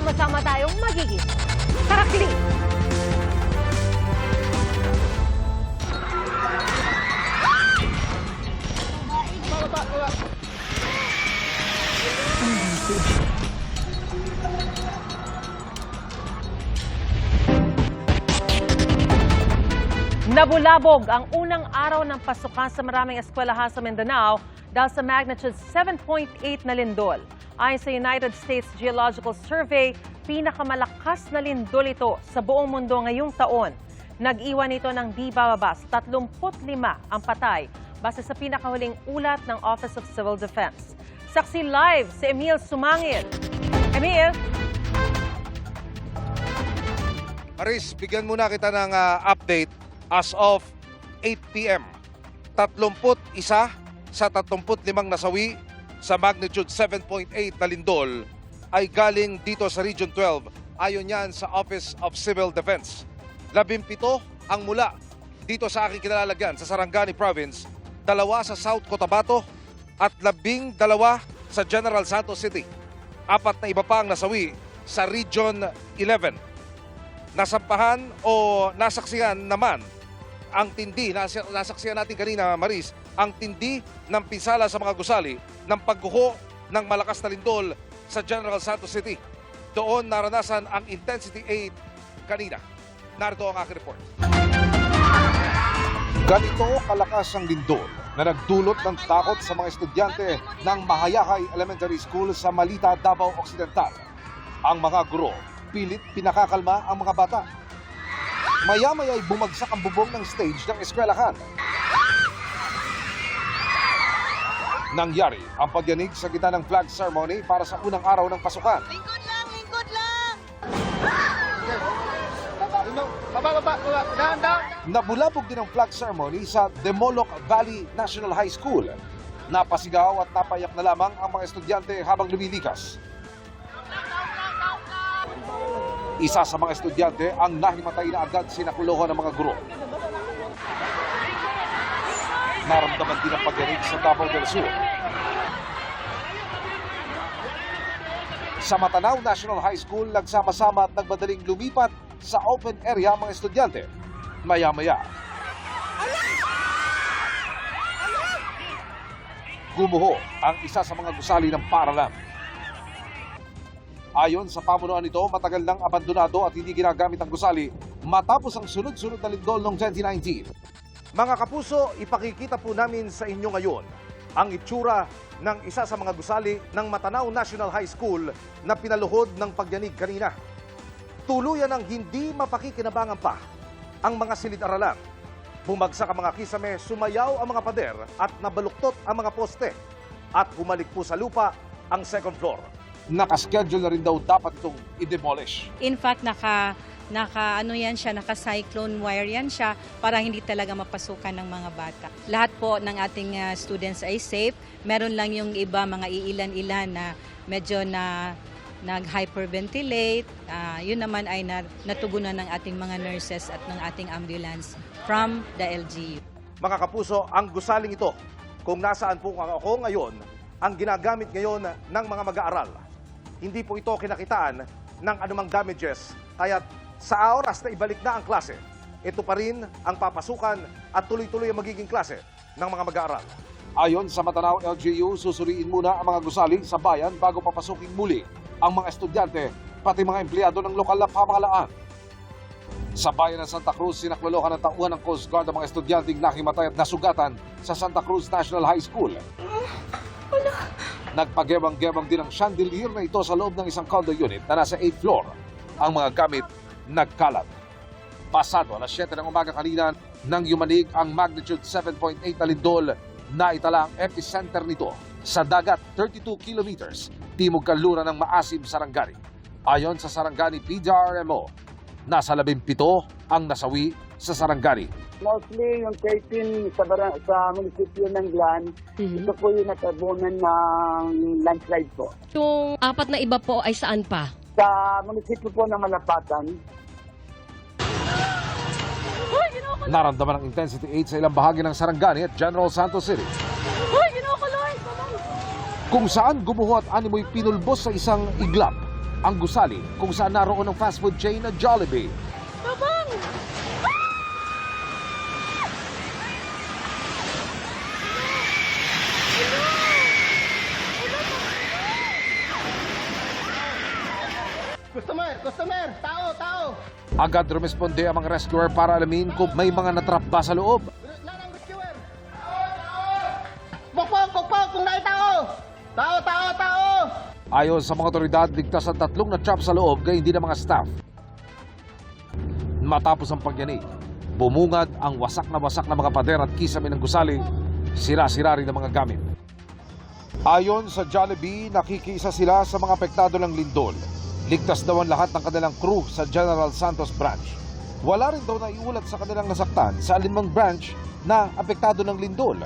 sama-sama tayong magiging tarakili. Nabulabog ang unang araw ng pasukan sa maraming eskwelahan sa Mindanao dahil sa magnitude 7.8 na lindol. Ayon sa United States Geological Survey, pinakamalakas na lindol ito sa buong mundo ngayong taon. Nag-iwan ito ng di bababa sa 35 ang patay base sa pinakahuling ulat ng Office of Civil Defense. Saksi live si Emil Sumangil. Emil? Aris, bigyan muna kita ng update as of 8 p.m. 31 sa 35 nasawi sa magnitude 7.8 na lindol ay galing dito sa Region 12. Ayon yan sa Office of Civil Defense. 17 ang mula dito sa aking kinalalagyan sa Sarangani Province, 2 sa South Cotabato at 12 sa General Santos City. 4 na iba pa ang nasawi sa Region 11. Nasampahan o nasaksihan naman ang tindi, nasaksihan natin kanina, Maris, ang tindi ng pinsala sa mga gusali ng pagguho ng malakas na lindol sa General Santos City. Doon naranasan ang intensity 8 kanina. Narito ang aking report. Ganito kalakas ang lindol na nagdulot ng takot sa mga estudyante ng Mahayakay Elementary School sa Malita, Davao Occidental. Ang mga guro, pilit pinakakalma ang mga bata. Maya-maya ay bumagsak ang bubong ng stage ng eskwelahan. Nangyari ang pagyanig sa gitna ng flag ceremony para sa unang araw ng pasukan. Lingkod lang! Lingkod lang! Nabulabog din ang flag ceremony sa Demoloc Valley National High School. Napasigaw at napayak na lamang ang mga estudyante habang lumilikas. Isa sa mga estudyante ang nahimatay na agad sinakulohan ng mga guro. Naramdaman din ang pagyanig sa Davao del Sur. Sa Matanao National High School, nagsama-sama at nagmadaling lumipat sa open area ang mga estudyante. Maya-maya, gumuho ang isa sa mga gusali ng paaralan. Ayon sa pamunuan nito, matagal nang abandonado at hindi ginagamit ang gusali matapos ang sunod-sunod na lindol noong 2019. Mga kapuso, ipakikita po namin sa inyo ngayon ang itsura ng isa sa mga gusali ng Matanao National High School na pinaluhod ng pagyanig kanina. Tuluyan ang hindi mapakikinabangan pa ang mga silid-aralan. Bumagsak ang mga kisame, sumayaw ang mga pader at nabaluktot ang mga poste. At bumalik po sa lupa ang second floor. Nakaschedule na rin daw dapat itong i-demolish. In fact, naka-cyclone wire yan siya para hindi talaga mapasukan ng mga bata. Lahat po ng ating students ay safe. Meron lang yung iba, mga iilan-ilan na medyo nag-hyperventilate. Yun naman ay natugunan ng ating mga nurses at ng ating ambulance from the LGU. Mga kapuso, ang gusaling ito, kung nasaan po ako ngayon, ang ginagamit ngayon ng mga mag-aaral. Hindi po ito kinakitaan ng anumang damages. Kaya sa oras na ibalik na ang klase, ito pa rin ang papasukan at tuloy-tuloy ang magiging klase ng mga mag-aaral. Ayon sa Matanao LGU, susuriin muna ang mga gusali sa bayan bago papasukin muli ang mga estudyante pati mga empleyado ng lokal na pamahalaan. Sa bayan ng Santa Cruz, sinaklolokan ng tauhan ng Coast Guard ang mga estudyanteng nahimatay at nasugatan sa Santa Cruz National High School. Nagpagebang-gebang din ang chandelier na ito sa loob ng isang condo unit na nasa 8th floor. Ang mga gamit nagkalat. Pasado alas 7 ng umaga kanina nang yumanig ang magnitude 7.8 na lindol na itala ang epicenter nito sa dagat 32 kilometers timog kanluran ng Maasim, Sarangani. Ayon sa Sarangani PDRMO, nasa 17 ang nasawi sa Sarangani. Mostly yung 13 sa munisipyo ng Glan, ito po yung natabunan ng landslide po. Yung 4 na iba po ay saan pa? Sa munisipyo po ng Malapatan. Naramdaman ang intensity 8 sa ilang bahagi ng Sarangani at General Santos City. Kung saan gumuho at animoy pinulbos sa isang iglap ang gusali kung saan naroon ang fast food chain na Jollibee. Customer, tao. Agad rumesponde ang mga rescuer para alamin kung may mga natrap ba sa loob. Nanang rescuer. Pokpok, kung naay tao. Tao. Ayon sa mga otoridad, ligtas ang 3 na trap sa loob kaya hindi na mga staff. Matapos ang pagyanig, bumungad ang wasak na mga pader at kisame ng gusali, sira-sira rin ang mga gamit. Ayon sa Jollibee, nakikiisa sila sa mga apektado ng lindol. Ligtas daw ang lahat ng kanilang crew sa General Santos branch. Wala rin daw naiulat sa kanilang nasaktan sa alinmang branch na apektado ng lindol.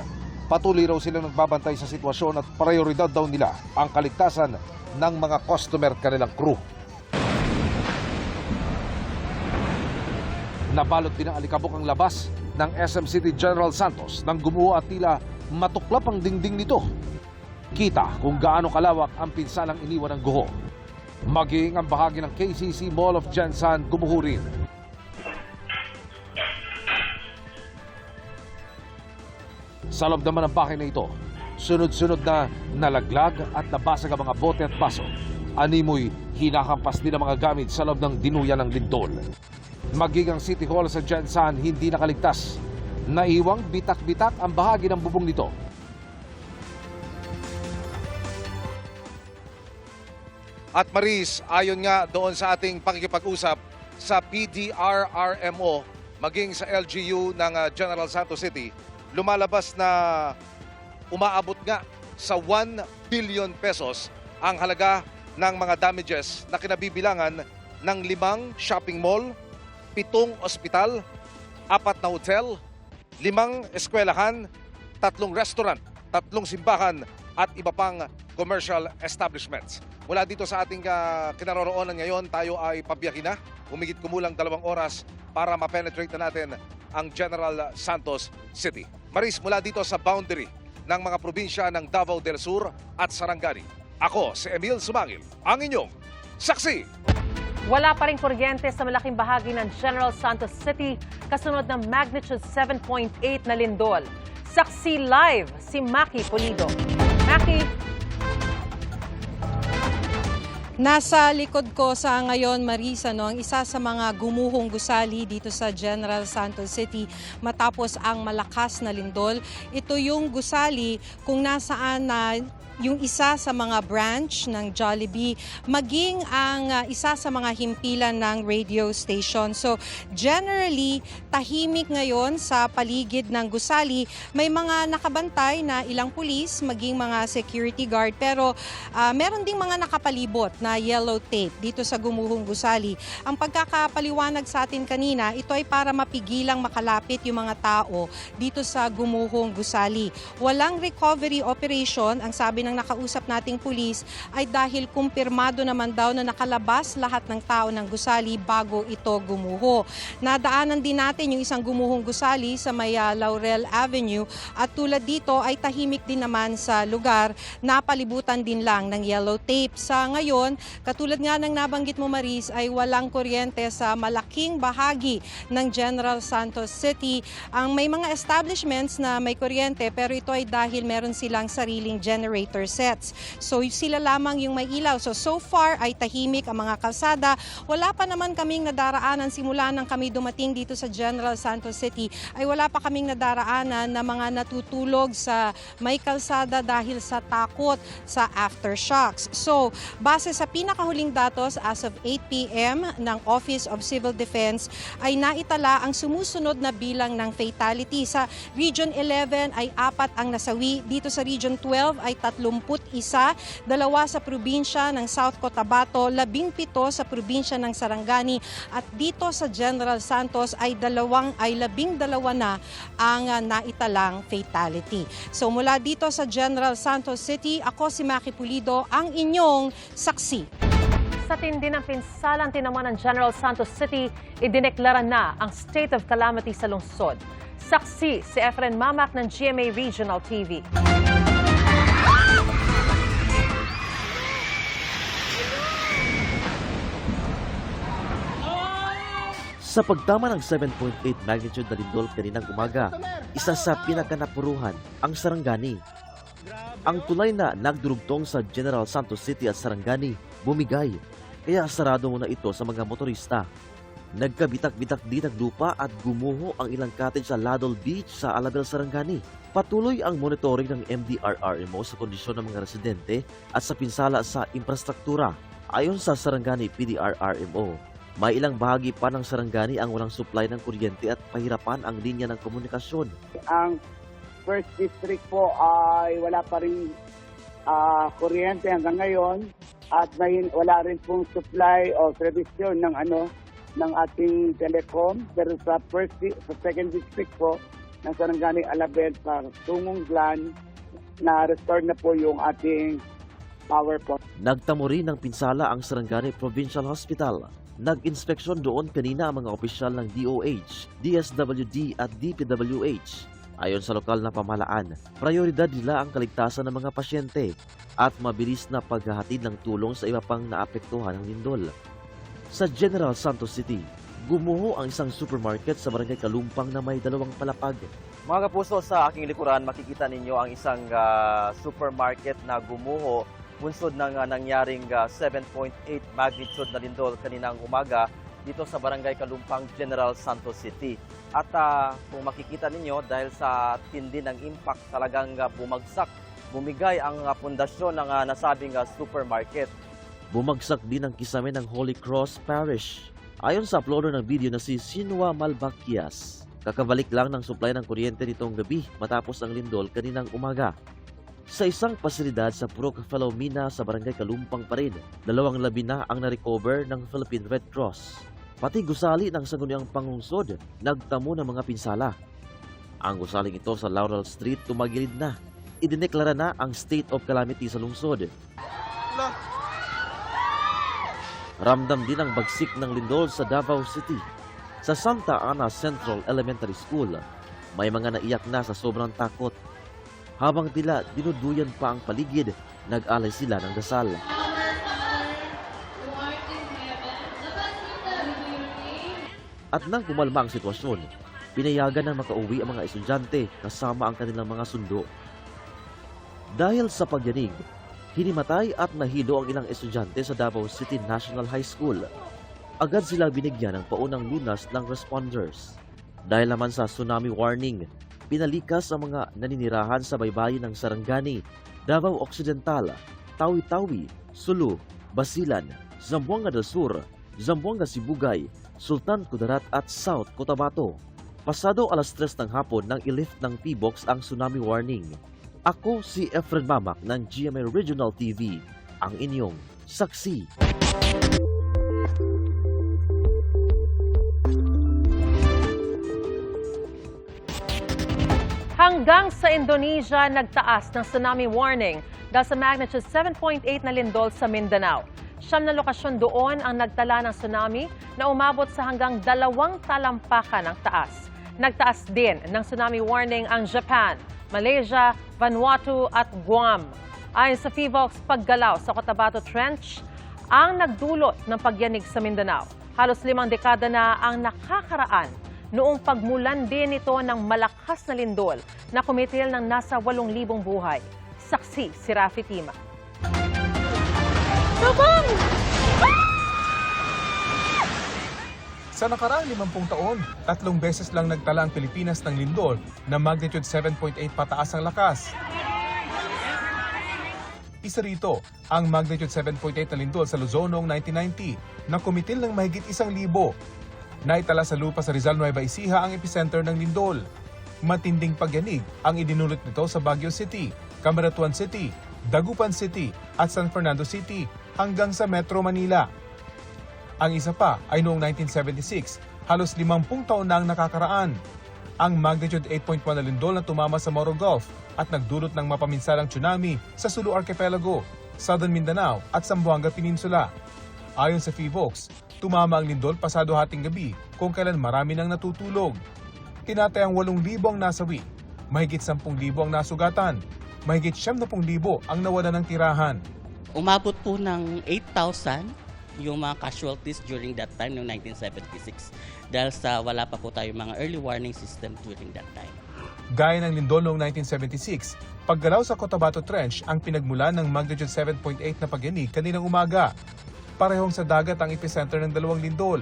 Patuloy raw silang nagbabantay sa sitwasyon at prioridad daw nila ang kaligtasan ng mga customer kanilang crew. Nabalot din ang alikabok ang labas ng SM City General Santos nang gumuho at tila matuklap ang dingding nito. Kita kung gaano kalawak ang pinsalang iniwan ng guho. Maging ang bahagi ng KCC Mall of Jensan gumuho rin. Sa loob naman ng bahay na ito, sunod-sunod na nalaglag at nabasag ang mga bote at baso. Animoy hinahampas din ang mga gamit sa loob ng dinuyan ng lindol. Maging ang City Hall sa Jensan hindi nakaligtas. Naiwang bitak-bitak ang bahagi ng bubong nito. At Maris, ayon nga doon sa ating pakikipag-usap sa PDRRMO, maging sa LGU ng General Santos City, lumalabas na umaabot nga sa 1 billion pesos ang halaga ng mga damages na kinabibilangan ng 5 shopping mall, 7 ospital, 4 na hotel, 5 eskwelahan, 3 restaurant, 3 simbahan at iba pang commercial establishments. Mula dito sa ating kinaroroonan ngayon, tayo ay pabiyakin na. Humigit kumulang 2 oras para ma-penetrate na natin ang General Santos City. Maris, mula dito sa boundary ng mga probinsya ng Davao del Sur at Sarangani. Ako si Emil Sumangil, ang inyong saksi. Wala pa ring kuryente sa malaking bahagi ng General Santos City kasunod ng magnitude 7.8 na lindol. Saksi live si Maki Pulido. Maki. Nasa likod ko sa ngayon, Marisa, ang isa sa mga gumuhong gusali dito sa General Santos City matapos ang malakas na lindol. Ito yung gusali kung nasaan na yung isa sa mga branch ng Jollibee, maging ang isa sa mga himpilan ng radio station. So generally, tahimik ngayon sa paligid ng gusali. May mga nakabantay na ilang pulis, maging mga security guard, pero meron ding mga nakapalibot na yellow tape dito sa gumuhong gusali. Ang pagkakapaliwanag sa atin kanina, ito ay para mapigilang makalapit yung mga tao dito sa gumuhong gusali. Walang recovery operation, ang sabi ng nakausap nating pulis, ay dahil kumpirmado naman daw na nakalabas lahat ng tao ng gusali bago ito gumuho. Nadaanan din natin yung isang gumuhong gusali sa may Laurel Avenue at tulad dito ay tahimik din naman sa lugar, napalibutan din lang ng yellow tape. Sa ngayon, katulad nga ng nabanggit mo, Maris, ay walang kuryente sa malaking bahagi ng General Santos City. Ang may mga establishments na may kuryente pero ito ay dahil meron silang sariling generator sets. So sila lamang yung may ilaw. So far ay tahimik ang mga kalsada. Wala pa naman kaming nadaraanan simula nang kami dumating dito sa General Santos City ay wala pa kaming nadaraanan na mga natutulog sa may kalsada dahil sa takot sa aftershocks. So base sa pinakahuling datos as of 8 p.m. ng Office of Civil Defense ay naitala ang sumusunod na bilang ng fatality. Sa Region 11 ay 4 ang nasawi. Dito sa Region 12 ay 31, 2 sa probinsya ng South Cotabato, 17 sa probinsya ng Sarangani at dito sa General Santos ay 12 na ang naitalang fatality. So mula dito sa General Santos City, ako si Maki Pulido, ang inyong saksi. Sa tindi ng pinsalang tinaman ng General Santos City, idineklara na ang state of calamity sa lungsod. Saksi si Efren Mamak ng GMA Regional TV. Sa pagtama ng 7.8 magnitude na lindol kaninang umaga, isa sa pinakanapuruhan ang Sarangani. Ang tulay na nagdurugtong sa General Santos City at Sarangani bumigay, kaya sarado muna ito sa mga motorista. Nagkabitak-bitak din ng lupa at gumuho ang ilang cottage sa Ladol Beach sa Alabel, Sarangani. Patuloy ang monitoring ng MDRRMO sa kondisyon ng mga residente at sa pinsala sa infrastruktura. Ayon sa Sarangani PDRRMO, may ilang bahagi pa ng Sarangani ang walang supply ng kuryente at pahirapan ang linya ng komunikasyon. Ang first district po ay wala pa rin kuryente hanggang ngayon at wala rin pong supply o servisyon ng ating telecom. Pero sa second district po ng Sarangani Alabel sa tungong Glan, na-restore na po yung ating power po. Nagtamo rin ng pinsala ang Sarangani Provincial Hospital. Nag-inspeksyon doon kanina ang mga opisyal ng DOH, DSWD at DPWH. Ayon sa lokal na pamahalaan, prioridad nila ang kaligtasan ng mga pasyente at mabilis na paghahatid ng tulong sa iba pang naapektuhan ng lindol. Sa General Santos City, gumuho ang isang supermarket sa Barangay Kalumpang na may 2 palapag. Mga kapuso, sa aking likuran makikita ninyo ang isang supermarket na gumuho bunsod ng nangyaring 7.8 magnitude na lindol kaninang umaga dito sa Barangay Kalumpang, General Santos City. At kung makikita ninyo, dahil sa tindi ng impact, talagang bumigay ang pundasyon ng nasabing supermarket. Bumagsak din ang kisame ng Holy Cross Parish. Ayon sa uploader ng video na si Sinwa Malbakias, kakabalik lang ng supply ng kuryente nitong gabi matapos ang lindol kaninang umaga. Sa isang pasilidad sa Purok Filomena sa Barangay Kalumpang pa rin, 2 labi na ang na-recover ng Philippine Red Cross. Pati gusali ng sangguniang pangungsod, nagtamo ng mga pinsala. Ang gusaling ito sa Laurel Street tumagilid na. Idineklara na ang state of calamity sa lungsod. Ramdam din ang bagsik ng lindol sa Davao City. Sa Santa Ana Central Elementary School, may mga naiyak na sa sobrang takot. Habang tila dinuduyan pa ang paligid, nag-alay sila ng dasal. At nang kumalma ang sitwasyon, pinayagan na makauwi ang mga estudyante kasama ang kanilang mga sundo. Dahil sa pagyanig, hinimatay at nahilo ang ilang estudyante sa Davao City National High School. Agad sila binigyan ng paunang lunas ng responders. Dahil naman sa tsunami warning, pinalikas ang mga naninirahan sa baybayin ng Sarangani, Davao Occidental, Tawi-Tawi, Sulu, Basilan, Zamboanga del Sur, Zamboanga Sibugay, Sultan Kudarat at South Cotabato. Pasado 3:00 ng hapon nang ilift ng P-Box ang tsunami warning. Ako si Efren Mamak ng GMA Regional TV, ang inyong saksi. Hanggang sa Indonesia, nagtaas ng tsunami warning dahil sa magnitude 7.8 na lindol sa Mindanao. 9 na lokasyon doon ang nagtala ng tsunami na umabot sa hanggang 2 talampakan ng taas. Nagtaas din ng tsunami warning ang Japan, Malaysia, Vanuatu at Guam. Ayon sa PHIVOLCS, paggalaw sa Cotabato Trench ang nagdulot ng pagyanig sa Mindanao. Halos 5 dekada na ang nakakaraan noong pagmulan din ito ng malakas na lindol na kumitil ng nasa 8,000 buhay. Saksi si Rafi Tima. Sa nakaraang 50 taon, 3 beses lang nagtala ang Pilipinas ng lindol na magnitude 7.8 pataas ang lakas. Isa rito, ang magnitude 7.8 na lindol sa Luzon noong 1990 na kumitil ng mahigit 1,000. Naitala sa lupa sa Rizal, Nueva Ecija ang epicenter ng lindol. Matinding pagyanig ang idinulot nito sa Baguio City, Camaratuan City, Dagupan City at San Fernando City hanggang sa Metro Manila. Ang isa pa ay noong 1976, halos 50 taon na ang nakakaraan. Ang magnitude 8.1 na lindol na tumama sa Moro Gulf at nagdulot ng mapaminsalang tsunami sa Sulu Archipelago, Southern Mindanao at Zamboanga Peninsula. Ayon sa PHIVOLCS, tumama ang lindol pasado hating gabi kung kailan marami nang natutulog. Tinatayang 8,000 ang nasawi, mahigit 10,000 ang nasugatan, mahigit 70,000 ang nawala ng tirahan. Umabot po ng 8,000 yung mga casualties during that time, noong 1976. Dahil sa wala pa po tayo mga early warning system during that time. Gaya ng lindol noong 1976, paggalaw sa Cotabato Trench ang pinagmulan ng magnitude 7.8 na pagyanig kaninang umaga. Parehong sa dagat ang epicenter ng dalawang lindol.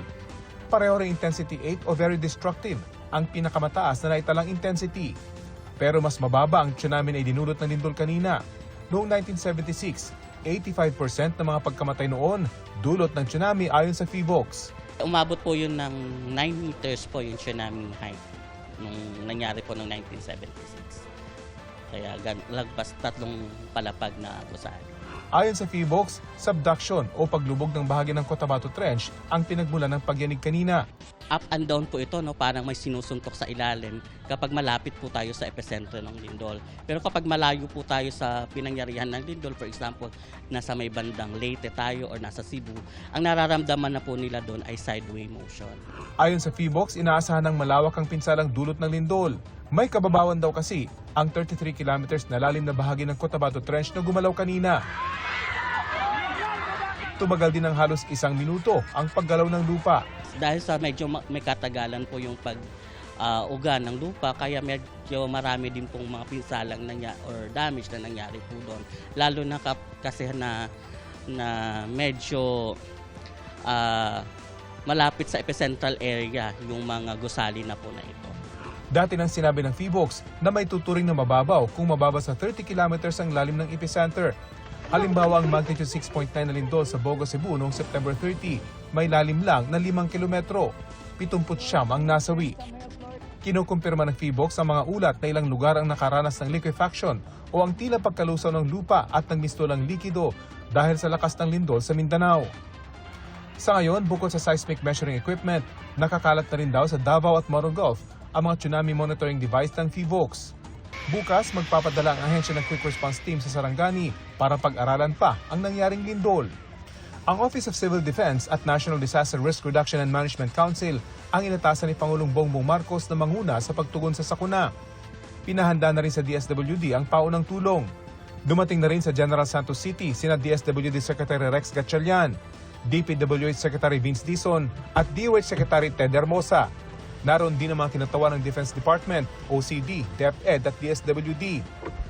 Pareho ring intensity 8 o very destructive, ang pinakamataas na naitalang intensity. Pero mas mababa ang tsunami na idinulot ng lindol kanina. Noong 1976, 85% ng mga pagkamatay noon dulot ng tsunami ayon sa PHIVOLCS. Umabot po yun ng 9 meters po yung tsunami height nung nangyari po noong 1976. Kaya lagpas 3 palapag na gusali. Ayon sa PHIVOLCS, subduction o paglubog ng bahagi ng Cotabato Trench ang pinagmulan ng pagyanig kanina. Up and down po ito, no? Parang may sinusuntok sa ilalim kapag malapit po tayo sa epicenter ng lindol. Pero kapag malayo po tayo sa pinangyarihan ng lindol, for example, nasa may bandang Leyte tayo or nasa Cebu, ang nararamdaman na po nila doon ay sideway motion. Ayon sa PHIVOLCS, inaasahan ng malawak ang pinsalang dulot ng lindol. May kababawan daw kasi ang 33 kilometers na lalim na bahagi ng Cotabato Trench na gumalaw kanina. Tumagal din ng halos 1 minuto ang paggalaw ng lupa. Dahil sa medyo may katagalan po yung pag-uga ng lupa, kaya medyo marami din pong mga pinsalang or damage na nangyari po doon. Lalo na kasi na medyo malapit sa epicentral area yung mga gusali na po na ito. Dati nang sinabi ng PHIVOLCS na may tuturing na mababaw kung mababa sa 30 kilometers ang lalim ng epicenter. Halimbawa ang magnitude 6.9 na lindol sa Bogo, Cebu noong September 30, may lalim lang na 5 kilometro, 79 ang nasawi. Kinukumpirma ng PHIVOLCS ang mga ulat na ilang lugar ang nakaranas ng liquefaction o ang tila pagkalusaw ng lupa at ng mistulang likido dahil sa lakas ng lindol sa Mindanao. Sa ngayon, bukod sa seismic measuring equipment, nakakalat na rin daw sa Davao at Moro Gulf ang mga tsunami monitoring device ng PHIVOLCS. Bukas, magpapadala ang ahensya ng Quick Response Team sa Sarangani para pag-aralan pa ang nangyaring lindol. Ang Office of Civil Defense at National Disaster Risk Reduction and Management Council ang inatasan ni Pangulong Bongbong Marcos na manguna sa pagtugon sa sakuna. Pinahanda na rin sa DSWD ang paunang tulong. Dumating na rin sa General Santos City sina DSWD Secretary Rex Gatchalian, DPWH Secretary Vince Dizon at DOH Secretary Ted Hermosa. Naroon din ang mga kinatawan ng Defense Department, OCD, DepEd at DSWD.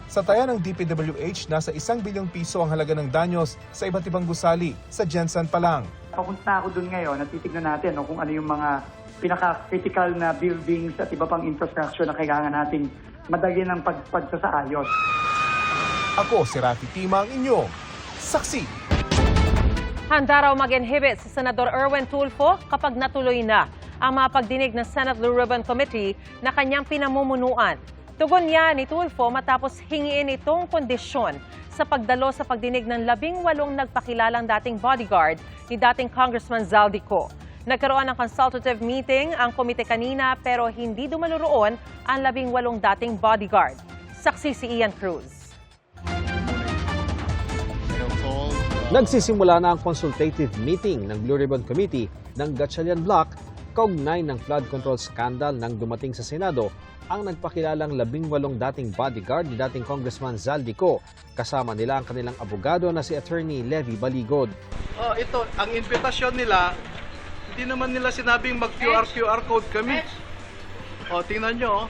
Sa taya ng DPWH, nasa 1 bilyong piso ang halaga ng danyos sa iba't ibang gusali sa Gensan pa lang. Papunta ako doon ngayon, natitignan natin kung ano yung mga pinaka-critical na buildings at iba pang infrastructure na kailangan nating madali ng pagsasaayos. Ako si Rafi Tima, ang inyong saksi. Handa raw mag-inhibit si Senador Erwin Tulfo kapag natuloy na ang mga pagdinig ng Senate Blue Ribbon Committee na kanyang pinamumunuan. Tugon niya ni Tulfo matapos hingiin itong kondisyon sa pagdalo sa pagdinig ng 18 nagpakilalang dating bodyguard ni dating Congressman Zaldico. Nagkaroon ng consultative meeting ang komite kanina pero hindi dumalo roon ang 18 dating bodyguard. Saksi si Ian Cruz. Nagsisimula na ang consultative meeting ng Blue Ribbon Committee ng Gatchalian Block kaugnay ng flood control scandal nang dumating sa Senado ang nagpakilalang 18 dating bodyguard ni dating Congressman Zaldico. Kasama nila ang kanilang abogado na si Attorney Levy Baligod. Ito, ang impetasyon nila, hindi naman nila sinabing mag-QR code kami. Tingnan nyo.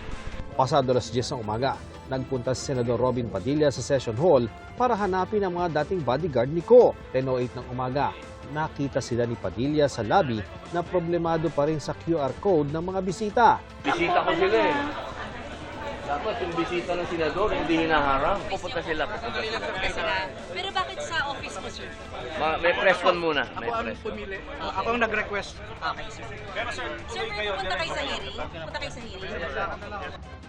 Pasado alas 10 ng umaga, nagpunta si Senador Robin Padilla sa session hall para hanapin ang mga dating bodyguard ni Ko. 10:08 ng umaga, nakita sila ni Padilla sa lobby na problemado pa rin sa QR code ng mga bisita. Bisita ko sila eh. Dapat yung bisita ng senador, hindi hinaharang. Pupunta sila. Pero bakit sa office mo, sir? May press con muna. Ako ang pumili. Ako ang nag-request. Okay, sir. Sir, punta kayo sa hearing? Punta kayo sa hearing?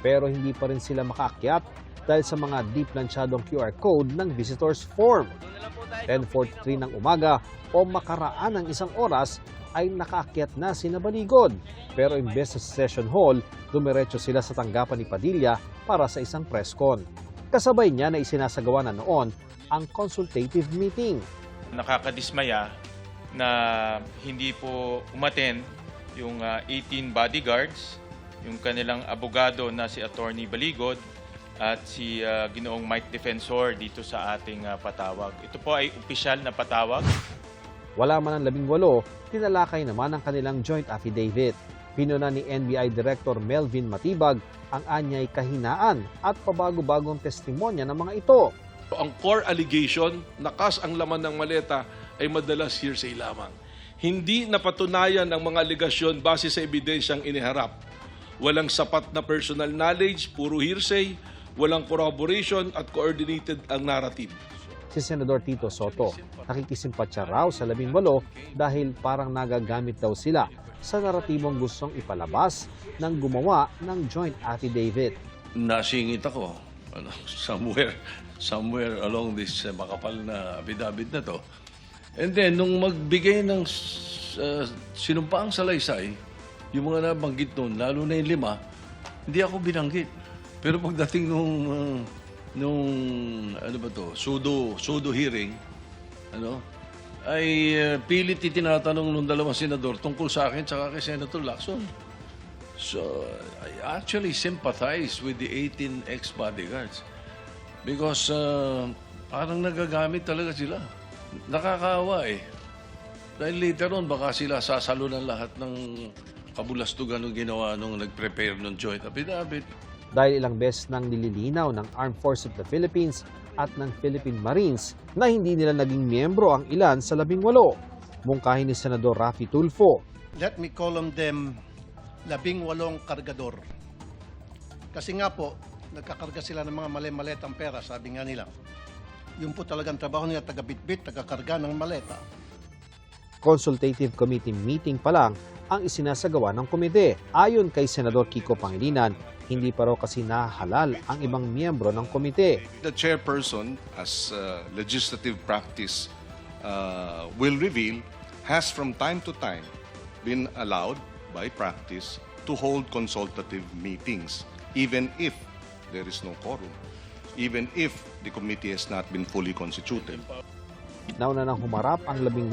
Pero hindi pa rin sila makaakyat dahil sa mga di-plansyadong QR code ng visitors form. 10:43 ng umaga o makaraan ng 1 oras ay nakaakyat na sina Baligod. Pero imbes sa session hall, dumiretso sila sa tanggapan ni Padilla para sa isang press con. Kasabay niya na isinasagawa na noon ang consultative meeting. Nakakadismaya na hindi po umaten yung 18 bodyguards, yung kanilang abogado na si Attorney Baligod at si Ginoong Mike Defensor dito sa ating patawag. Ito po ay opisyal na patawag. Wala man ang 18, tinalakay naman ang kanilang joint affidavit. Pinuna ni NBI Director Melvin Matibag ang anyay kahinaan at pabago-bagong testimonya ng mga ito. Ang core allegation na kas ang laman ng maleta ay madalas hearsay lamang. Hindi napatunayan ang mga alegasyon base sa ebidensyang iniharap. Walang sapat na personal knowledge, puro hearsay, walang corroboration at coordinated ang narrative. Si Senador Tito Soto, nakikisimpatya raw sa 18 dahil parang nagagamit daw sila sa naratibong gustong ipalabas ng gumawa ng joint affidavit. Nasingit ako somewhere along this makapal na affidavit na to. And then, nung magbigay ng sinumpaang salaysay, yung mga nabanggit noon, lalo na yung 5, hindi ako binanggit. Pero pagdating nung pseudo hearing, ay pilit itinatanong nung dalawang senador tungkol sa akin tsaka kay Senator Lacson. So, I actually sympathize with the 18 ex-bodyguards because parang nagagamit talaga sila. Nakakaawa eh. Dahil later on, baka sila sasalo ng lahat ng kabulastugan ng ginawa nung nag-prepare ng joint affidavit. Dahil ilang beses nang nililinaw ng Armed Forces of the Philippines at ng Philippine Marines na hindi nila naging miyembro ang ilan sa 18. Mungkahin ni Senador Raffy Tulfo. Let me call them 18 kargador. Kasi nga po, nagkakarga sila ng mga mali-maletang pera, sabi nga nila. Yun po talagang trabaho nila, taga-bitbit, taga-karga ng maleta. Consultative Committee meeting pa lang ang isinasagawa ng komite. Ayon kay Senador Kiko Pangilinan, hindi pa raw kasi nahalal ang ibang miyembro ng komite. The chairperson, as legislative practice will reveal, has from time to time been allowed by practice to hold consultative meetings, even if there is no quorum, even if the committee has not been fully constituted. Nauna nang humarap ang 18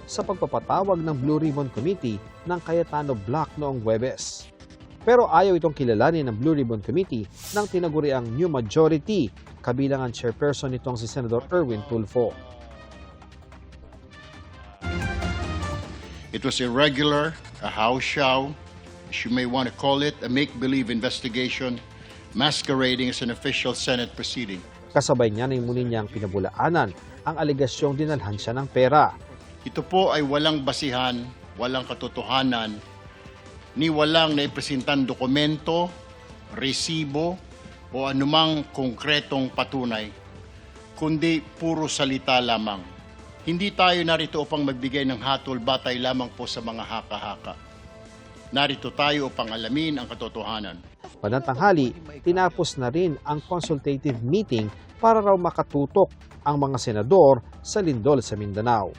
sa pagpapatawag ng Blue Ribbon Committee ng Cayetano Block noong Huwebes. Pero ayaw itong kilalanin ng Blue Ribbon Committee nang tinaguriang new majority, kabilang ang chairperson nitong si Senator Erwin Tulfo. It was irregular, a house show, as you may want to call it, a make-believe investigation masquerading as an official Senate proceeding. Kasabay niya na muli niyang pinabulaanan ang alegasyong dinalhan siya ng pera. Ito po ay walang basihan, walang katotohanan, ni walang naipresentang dokumento, resibo, o anumang konkretong patunay, kundi puro salita lamang. Hindi tayo narito upang magbigay ng hatol batay lamang po sa mga haka-haka. Narito tayo upang alamin ang katotohanan. Panantanghali, tinapos na rin ang consultative meeting para raw makatutok ang mga senador sa lindol sa Mindanao.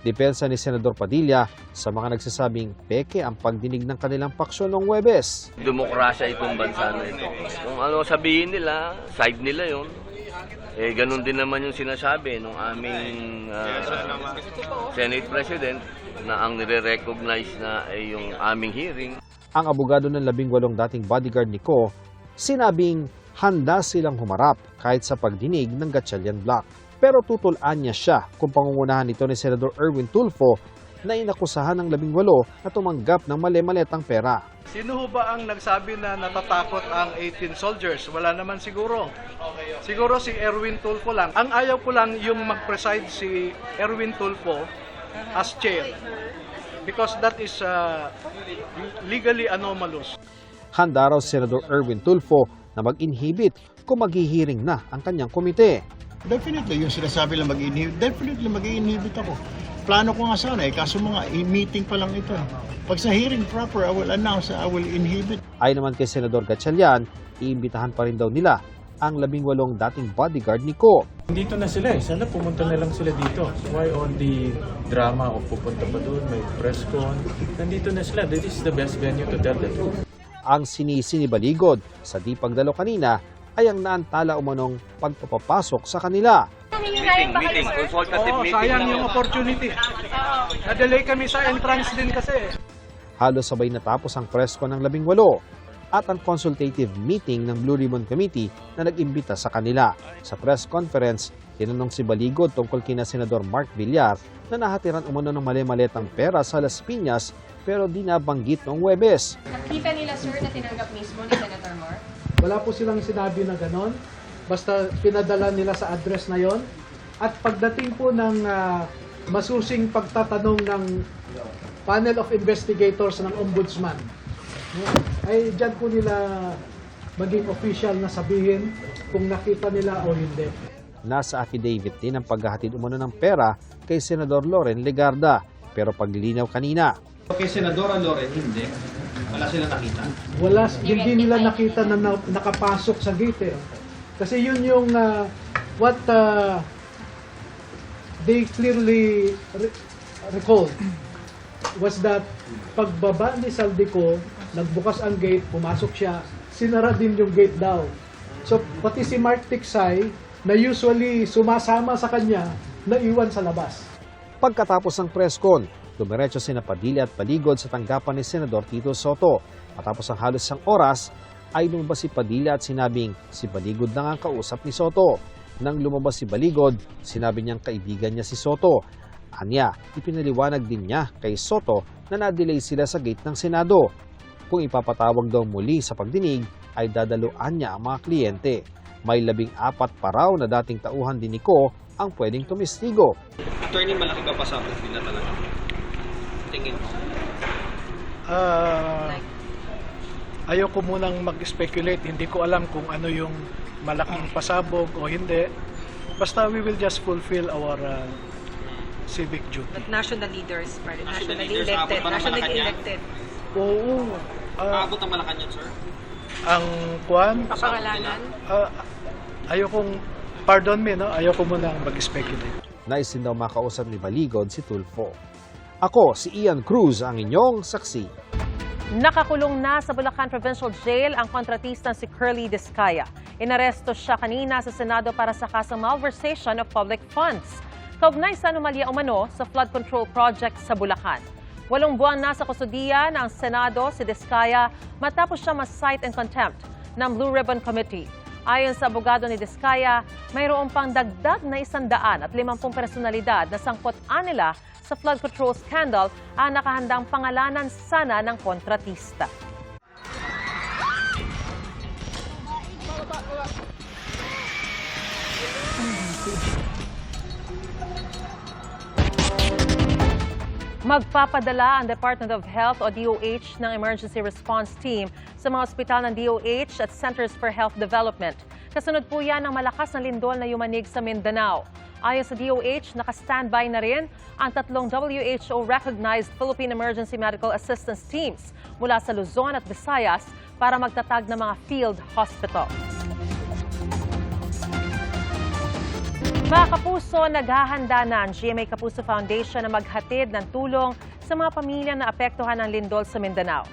Depensa ni Senador Padilla sa mga nagsasabing peke ang pagdinig ng kanilang paksyon noong Huwebes. Demokrasya itong bansa na ito. Kung ano sabihin nila, side nila yon. Ganun din naman yung sinasabi ng aming Senate President na ang nire-recognize na ay yung aming hearing. Ang abogado ng 18 dating bodyguard ni Ko, sinabing handa silang humarap kahit sa pagdinig ng Gatchalian Block. Pero tutulaan niya siya kung pangungunahan nito ni Senador Erwin Tulfo na inakusahan ng 18 na tumanggap ng mali-maletang pera. Sino ba ang nagsabi na natatakot ang 18 soldiers? Wala naman siguro. Siguro si Erwin Tulfo lang. Ang ayaw ko lang yung mag-preside si Erwin Tulfo as chair. Because that is legally anomalous. Handa raw si Senador Erwin Tulfo na mag-inhibit kung maghihiring na ang kanyang komite. Definitely, yung sinasabi lang mag-inhibit, definitely mag-inhibit ako. Plano ko nga sana kaso mga meeting pa lang ito. Pag sa hearing proper, I will announce, I will inhibit. Ayon naman kay Senador Gatchalian, iimbitahan pa rin daw nila ang 18 dating bodyguard ni Ko. Dito na sila sana pumunta na lang sila dito. Why all the drama of pupunta pa doon, may press con. Nandito na sila, this is the best venue to tell the truth. Ang sinisi ni Baligod sa di pagdalo kanina ay ang naantala umanong pagpapapasok sa kanila. Meeting, consultative meeting. Sayang yung opportunity. Na-delay kami sa entrance din kasi. Halos sabay natapos ang press con ng 18 at ang consultative meeting ng Blue Ribbon Committee na nag-imbita sa kanila. Sa press conference, Tinanong si Baligod tungkol kina Senador Mark Villar na nahatiran umano ng mali-maletang pera sa Las Piñas pero di nabanggit noong Huwebes. Nakita nila, sir, na tinanggap mismo ni Senator Mark? Wala po silang sinabi na ganon. Basta pinadala nila sa address na yon. At pagdating po ng masusing pagtatanong ng panel of investigators ng ombudsman, ay dyan po nila maging official na sabihin kung nakita nila o hindi. Nasa affidavit din ang paghahatid umano ng pera kay Senador Loren Legarda. Pero paglilinaw kanina, kay Senadora Loren, hindi. Wala silang nakita. Hindi nila nakita na nakapasok sa gate. Kasi yun yung what they clearly recalled was that pagbaba ni Saldico, nagbukas ang gate, pumasok siya, sinara din yung gate daw. So pati si Mark Tiksay, na usually sumasama sa kanya, naiwan sa labas. Pagkatapos ng press con, dumiretso sina Padilla at Baligod sa tanggapan ni Senador Tito Soto. Matapos ang halos isang oras, ay lumabas si Padilla at sinabing si Baligod na nga ang kausap ni Soto. Nang lumabas si Baligod, sinabi niyang kaibigan niya si Soto. Anya, ipinaliwanag din niya kay Soto na na-delay sila sa gate ng Senado. Kung ipapatawag daw muli sa pagdinig, ay dadaluan niya ang mga kliyente. May 14 pa raw na dating tauhan din ni Ko ang pwedeng tumistigo. Attorney, malaki ba pasabog nila talaga? Tingin mo? Ayoko munang mag-speculate. Hindi ko alam kung ano yung malaking pasabog o hindi. Basta we will just fulfill our civic duty. But national leaders, nationally elected. Oo. Aabot ang Malacanang, sir? Ang kwan? Kapangalanan? Pardon me, no? Ayoko munang mag-speculate. Nais din daw makausap ni Baligod si Tulfo. Ako, si Ian Cruz, ang inyong saksi. Nakakulong na sa Bulacan Provincial Jail ang kontratista si Curly Discaya. Inaresto siya kanina sa Senado para sa kasong malversation of public funds. Kaugnay sa anomalya umano sa flood control project sa Bulacan. 8 buwan na sa kustudiya ng Senado si Discaya matapos siya ma-cite in contempt ng Blue Ribbon Committee. Ayon sa abogado ni Discaya, mayroon pang dagdag na 150 personalidad na sangkot-an nila sa flood control scandal ang nakahandang pangalanan sana ng kontratista. Magpapadala ang Department of Health o DOH ng Emergency Response Team sa mga ospital ng DOH at Centers for Health Development. Kasunod po yan ng malakas na lindol na yumanig sa Mindanao. Ayon sa DOH, naka-standby na rin ang 3 WHO-recognized Philippine Emergency Medical Assistance Teams mula sa Luzon at Visayas para magtatag ng mga field hospital. Mga kapuso, naghahanda na ang GMA Kapuso Foundation na maghatid ng tulong sa mga pamilya na apektuhan ng lindol sa Mindanao.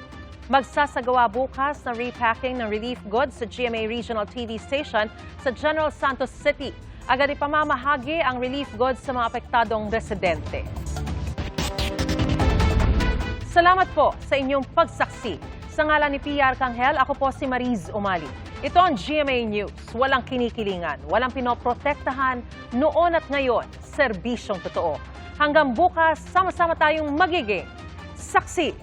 Magsasagawa bukas ng repacking ng relief goods sa GMA Regional TV Station sa General Santos City. Agad ipamamahagi ang relief goods sa mga apektadong residente. Salamat po sa inyong pagsaksi. Sa ngalan ni PR Kanghel, ako po si Mariz Umali. Ito ang GMA News. Walang kinikilingan, walang pinoprotektahan, noon at ngayon, serbisyong totoo. Hanggang bukas, sama-sama tayong magiging saksi.